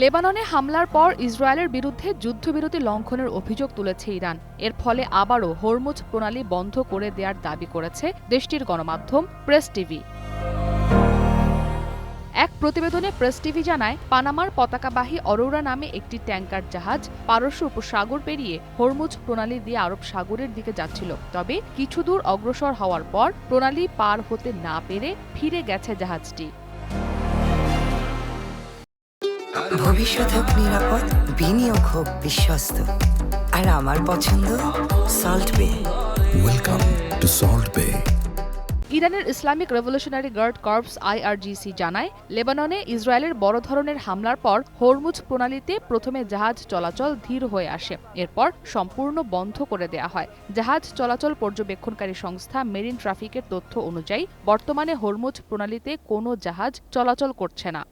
লেবাননে হামলার পর ইসরায়েলের বিরুদ্ধে যুদ্ধবিরতি লঙ্ঘনের অভিযোগ তুলেছে ইরান। এর ফলে আবারও হরমুজ প্রণালী বন্ধ করে দেওয়ার দাবি করেছে দেশটির গণমাধ্যম প্রেস টিভি। এক প্রতিবেদনে প্রেস টিভি জানায়, পানামার পতাকাবাহী অরোরা নামে একটি ট্যাঙ্কার জাহাজ পারস্য উপসাগর পেরিয়ে হরমুজ প্রণালী দিয়ে আরব সাগরের দিকে যাচ্ছিল। তবে কিছু দূর অগ্রসর হওয়ার পর প্রণালী পার হতে না পেরে ফিরে গেছে জাহাজটি। ভবিষ্যৎ হোক নিরাপদ, বিনিয়োগ হোক বিশ্বস্ত, আর আমার পছন্দ সল্ট বে। ওয়েলকাম টু সল্ট বে। ইরানের Islamic revolutionary guard corps IRGC জানায়, লেবাননে ইসরায়েলের বড় ধরনের হামলার পর হরমুজ প্রণালীতে প্রথমে জাহাজ চলাচল ধীর হয়ে আসে, এরপর সম্পূর্ণ বন্ধ করে দেয়া হয়। জাহাজ চলাচল পর্যবেক্ষণকারী সংস্থা মেরিন ট্রাফিকের তথ্য অনুযায়ী বর্তমানে হরমুজ প্রণালীতে কোনো জাহাজ চলাচল করছে না।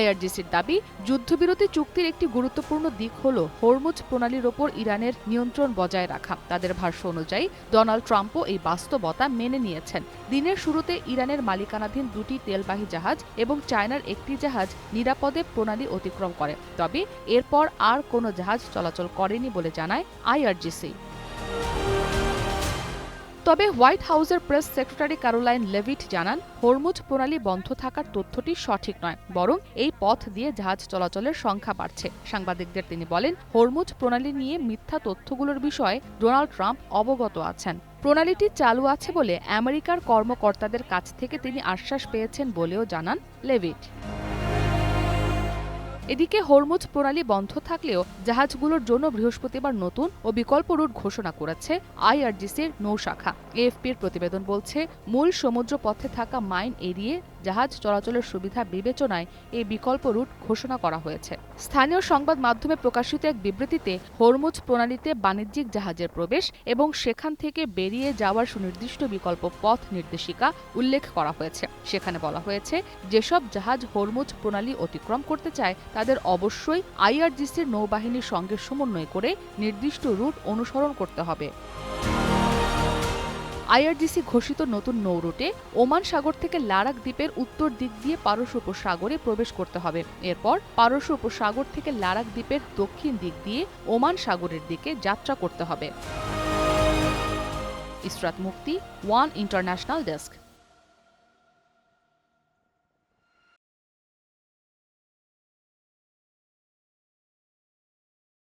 IRGCর দাবি, যুদ্ধবিরতি চুক্তির একটি গুরুত্বপূর্ণ দিক হল হরমুজ প্রণালীর ওপর ইরানের নিয়ন্ত্রণ বজায় রাখা। তাদের ভাষ্য অনুযায়ী ডোনাল্ড ট্রাম্পও এই বাস্তবতা মেনে নিয়েছেন। দিনের শুরুতে ইরানের মালিকানাধীন দুটি তেলবাহী জাহাজ এবং চায়নার একটি জাহাজ নিরাপদে প্রণালী অতিক্রম করে, তবে এরপর আর কোনো জাহাজ চলাচল করেনি বলে জানায় IRGC। তবে হোয়াইট হাউসের প্রেস সেক্রেটারি ক্যারোলাইন লেভিট জানান, হরমুজ প্রণালী বন্ধ থাকার তথ্যটি সঠিক নয়, বরং এই পথ দিয়ে জাহাজ চলাচলের সংখ্যা বাড়ছে। সাংবাদিকদের তিনি বলেন, হরমুজ প্রণালী নিয়ে মিথ্যা তথ্যগুলোর বিষয়ে ডোনাল্ড ট্রাম্প অবগত আছেন। প্রণালীটি চালু আছে বলে আমেরিকার কর্মকর্তাদের কাছ থেকে তিনি আশ্বাস পেয়েছেন বলেও জানান লেভিট। এদিকে হরমুজ প্রণালী বন্ধ থাকলেও জাহাজগুলোর জন্য বৃহস্পতিবার নতুন ও বিকল্প রুট ঘোষণা করেছে IRGCর নৌশাখা। AFPর প্রতিবেদন বলছে, মূল সমুদ্র পথে থাকা মাইন এড়িয়ে জাহাজ চলাচলের সুবিধা বিবেচনায় এই বিকল্প রুট ঘোষণা করা হয়েছে। স্থানীয় সংবাদ মাধ্যমে প্রকাশিত এক বিবৃতিতে হরমুজ প্রণালীতে বাণিজ্যিক জাহাজের প্রবেশ এবং সেখান থেকে বেরিয়ে যাওয়ার সুনির্দিষ্ট বিকল্প পথ নির্দেশিকা উল্লেখ করা হয়েছে। সেখানে বলা হয়েছে, যেসব জাহাজ হরমুজ প্রণালী অতিক্রম করতে চায় তাদের অবশ্যই IRGCর নৌবাহিনীর সঙ্গে সমন্বয় করে নির্দিষ্ট রুট অনুসরণ করতে হবে। IRGC ঘোষিত নতুন নৌ রুটে ওমান সাগর থেকে লারাক দ্বীপের উত্তর দিক দিয়ে পারস্য উপসাগরে প্রবেশ করতে হবে। এরপর পারস্য উপসাগর থেকে লারাক দ্বীপের দক্ষিণ দিক দিয়ে ওমান সাগরের দিকে যাত্রা করতে হবে। ইসরাত মুক্তি, ওয়ান ইন্টারন্যাশনাল ডেস্ক।